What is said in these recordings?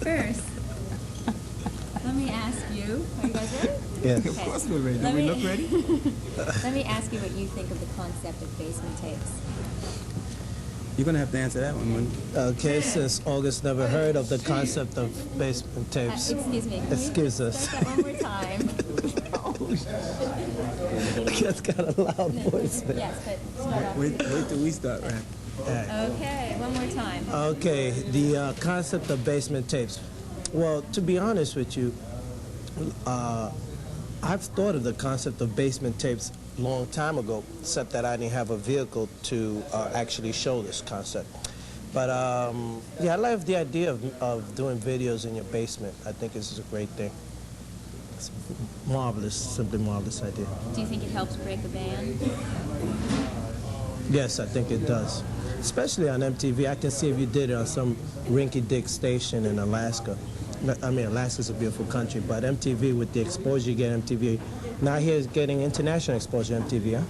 first, let me ask you, are you guys ready? Yes. Okay. Of course we're ready. Do we look ready? Let me ask you what you think of the concept of basement tapes. You're going to have to answer that one, Mundi. Okay, since August never heard of the concept of basement tapes. Excuse me. Excuse us. Start that one more time. That's got a loud voice. Yes, but start off. Wait till we start rapping. Okay, one more time. Okay, the concept of basement tapes. Well, to be honest with you, I've thought of the concept of basement tapes a long time ago, except that I didn't have a vehicle to actually show this concept. But yeah, I love the idea of doing videos in your basement. I think this is a great thing. It's marvelous, simply marvelous idea. Do you think it helps break a band? Yes, I think it does. Especially on MTV. I can see if you did it on some rinky-dink station in Alaska. I mean, Alaska's a beautiful country, but MTV, with the exposure you get MTV, now here's getting international exposure MTV, huh?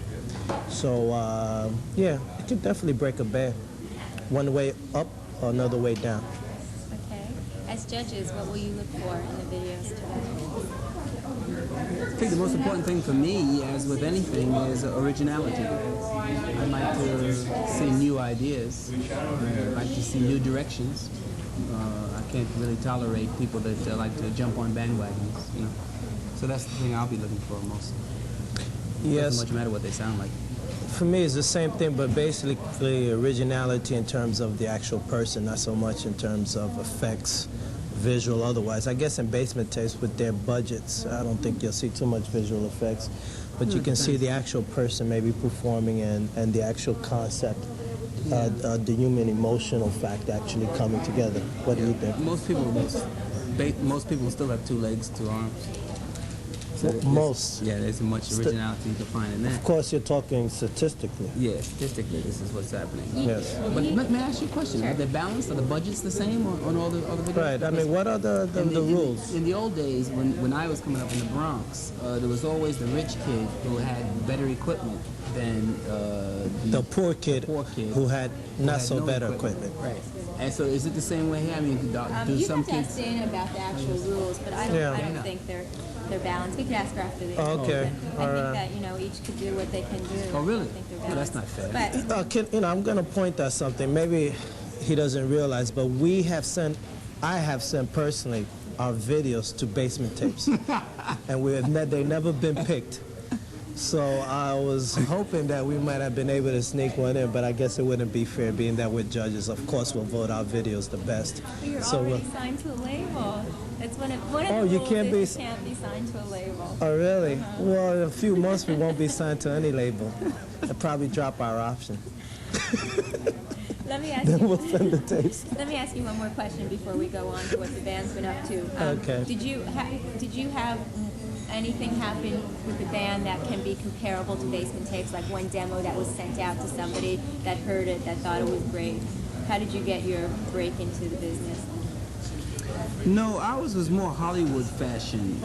So, yeah, it could definitely break a band. One way up or another way down. Okay. As judges, what will you look for in the videos today? I think the most important thing for me, as with anything, is originality. I like to see new ideas. I like to see new directions. I can't really tolerate people that like to jump on bandwagons, you know. So that's the thing I'll be looking for most. Yes. Doesn't much matter what they sound like. For me, it's the same thing, but basically originality in terms of the actual person, not so much in terms of effects, visual, otherwise. I guess in basement tapes with their budgets, I don't think you'll see too much visual effects, but you can see the actual person maybe performing and the actual concept, the human emotional fact actually coming together. What do you think? Most people still have 2 legs, 2 arms. So Most. Yeah, there's much originality to find in that. Of course, you're talking statistically. Yeah, statistically, this is what's happening. Yes. But may I ask you a question? Are they balanced? Are the budgets the same on all the videos? Right. I mean, what are the rules? In the old days, when I was coming up in the Bronx, there was always the rich kid who had better equipment than the poor kid who had not so better equipment. Right. And so is it the same way here? I mean, do some kids... You have to ask Dana about the actual rules, but I don't think they're balanced. We could ask her after the interview. Okay. I think that, you know, each could do what they can do. Oh, really? I don't think they're Well, that's not fair. But, you know, I'm going to point out something. Maybe he doesn't realize, but I have sent personally our videos to basement tapes, and they've never been picked. So I was hoping that we might have been able to sneak one in, but I guess it wouldn't be fair, being that we're judges. Of course, we'll vote our videos the best. but you're So already signed to a label. That's one of the rules you can't is you can't be signed to a label. Oh, really? Well, in a few months we won't be signed to any label. They'll probably drop our option. Let me ask Then you. we'll send the tapes. Let me ask you one more question before we go on to what the band's been up to. Okay. Did you have anything happen with the band that can be comparable to basement tapes, like one demo that was sent out to somebody that heard it, that thought it was great? How did you get your break into the business? No, ours was more Hollywood fashion.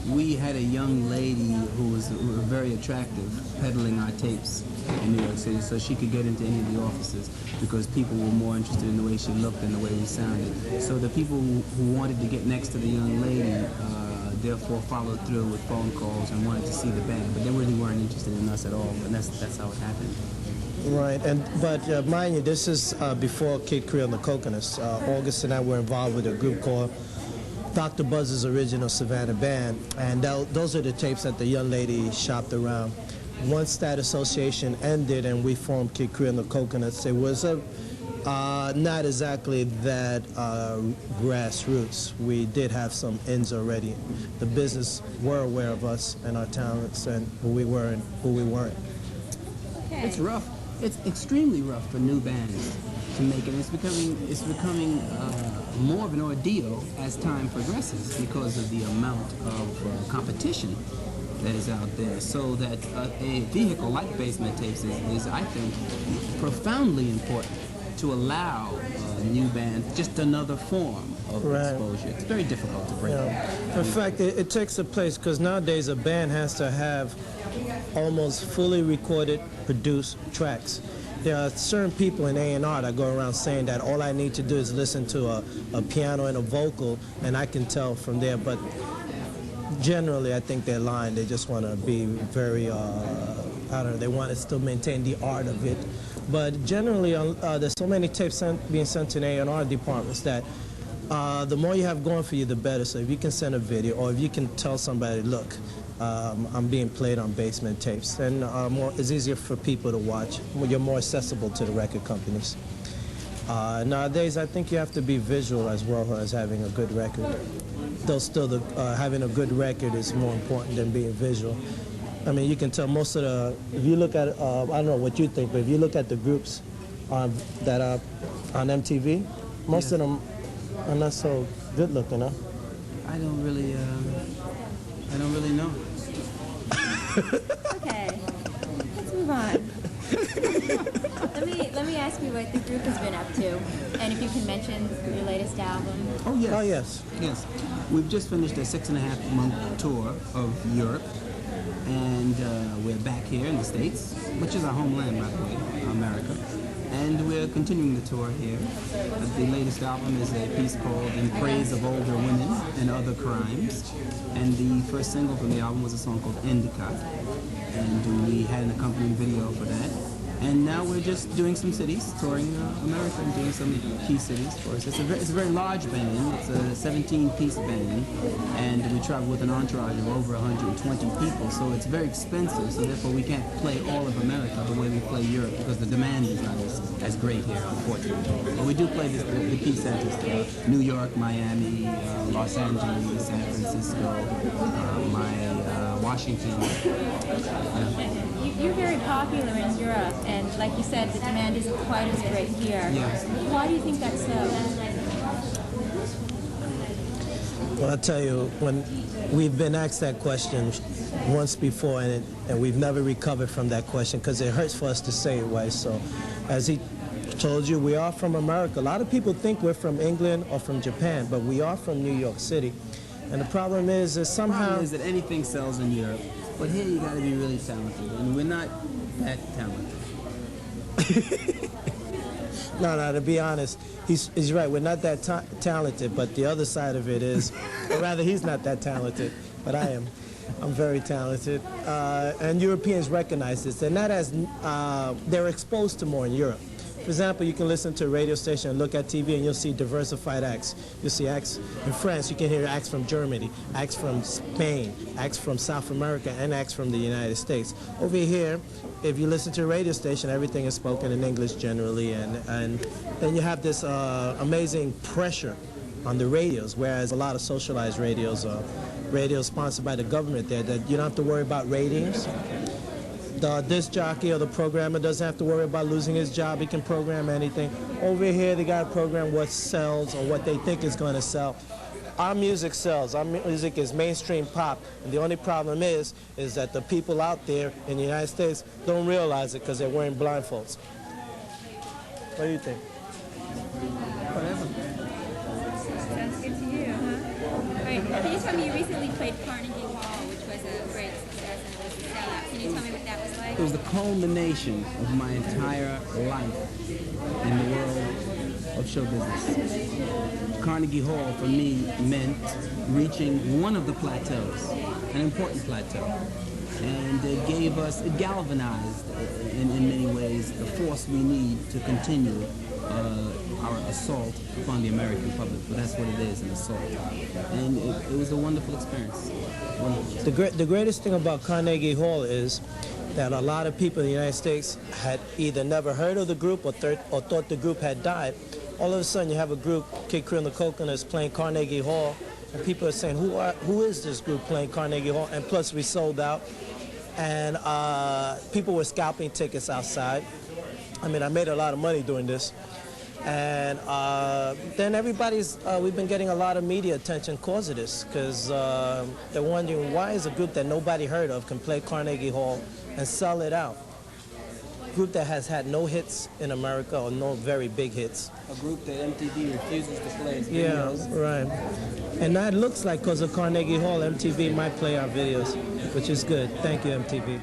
We had a young lady who was very attractive peddling our tapes in New York City, so she could get into any of the offices because people were more interested in the way she looked than the way we sounded. So the people who wanted to get next to the young lady therefore followed through with phone calls and wanted to see the band, but they really weren't interested in us at all, and that's how it happened. Right, but mind you, this is before Kid Creole and the Coconuts. August and I were involved with a group called Dr. Buzz's Original Savannah Band, and those are the tapes that the young lady shopped around. Once that association ended and we formed Kid Creole and the Coconuts, it was not exactly that grassroots. We did have some ends already. The business were aware of us and our talents and who we were and who we weren't. Okay. It's rough. It's extremely rough for new bands to make it. It's becoming more of an ordeal as time progresses because of the amount of competition that is out there. So that a vehicle like Basement Tapes is, I think, profoundly important to allow new bands just another form of exposure. It's very difficult to break. In fact, it takes a place because nowadays a band has to have almost fully recorded, produced tracks. there are certain people in A&R that go around saying that all I need to do is listen to a piano and a vocal, and I can tell from there. But generally, I think they're lying. They just want to be very, I don't know, they want to still maintain the art of it. But generally, there's so many tapes being sent to the A&R departments that the more you have going for you, the better. So if you can send a video, or if you can tell somebody, look, I'm being played on Basement Tapes, then it's easier for people to watch. You're more accessible to the record companies. Nowadays, I think you have to be visual as well as having a good record. Though still, having a good record is more important than being visual. I mean, you can tell most of the, if you look at, I don't know what you think, but if you look at the groups that are on MTV, most of them are not so good looking, huh? I don't really know. Okay, let's move on. Let me ask you what the group has been up to, and if you can mention your latest album. Oh yes. Oh yes. Yes. We've just finished a 6.5-month tour of Europe, and we're back here in the States, which is our homeland, by the way, America. And we're continuing the tour here. The latest album is a piece called In Praise of Older Women and Other Crimes. And the first single from the album was a song called Endicott. And we had an accompanying video for that. And now we're just doing some cities, touring America and doing some key cities for us. It's a very large band. It's a 17-piece band, and we travel with an entourage of over 120 people. So it's very expensive. So therefore, we can't play all of America the way we play Europe because the demand is not as great here, unfortunately. But we do play the key centers: New York, Miami, Los Angeles, San Francisco, Washington. You're very popular in Europe, and like you said, the demand isn't quite as great here. Yes. Why do you think that's so? Well, I'll tell you, when we've been asked that question once before, and we've never recovered from that question because it hurts for us to say it, right? So, as he told you, we are from America. A lot of people think we're from England or from Japan, but we are from New York City. And the problem is somehow... The problem is that anything sells in Europe, but here you got to be really talented, and we're not that talented. No, to be honest, he's right. We're not that talented, but the other side of it is, or rather, he's not that talented, but I am. I'm very talented, and Europeans recognize this. They're not as they're exposed to more in Europe. For example, you can listen to a radio station and look at TV and you'll see diversified acts. You'll see acts in France, you can hear acts from Germany, acts from Spain, acts from South America, and acts from the United States. Over here, if you listen to a radio station, everything is spoken in English generally, and then you have this amazing pressure on the radios, whereas a lot of socialized radios are radios sponsored by the government there that you don't have to worry about ratings. The disc jockey or the programmer doesn't have to worry about losing his job. He can program anything. Over here, they got to program what sells or what they think is going to sell. Our music sells. Our music is mainstream pop. And the only problem is that the people out there in the United States don't realize it because they're wearing blindfolds. What do you think? Whatever. Sounds good to you, huh? All right, can you tell me, you recently played Carnegie Hall, which was a great success and was a sellout. Can you tell me what that was like? It was the culmination of my entire life in the world of show business. Carnegie Hall, for me, meant reaching one of the plateaus, an important plateau. And it galvanized, in many ways, the force we need to continue our assault upon the American public. But that's what it is, an assault. And it was a wonderful experience. Wonderful. The greatest thing about Carnegie Hall is that a lot of people in the United States had either never heard of the group or thought the group had died. All of a sudden, you have a group, Kid Creole and the Coconuts, playing Carnegie Hall, and people are saying, who is this group playing Carnegie Hall? And plus, we sold out, and people were scalping tickets outside. I mean, I made a lot of money doing this. And then we've been getting a lot of media attention because of this, because they're wondering why is a group that nobody heard of can play Carnegie Hall and sell it out. A group that has had no hits in America or no very big hits. A group that MTV refuses to play its videos. Yeah, right. And that looks like because of Carnegie Hall, MTV might play our videos, which is good. Thank you, MTV.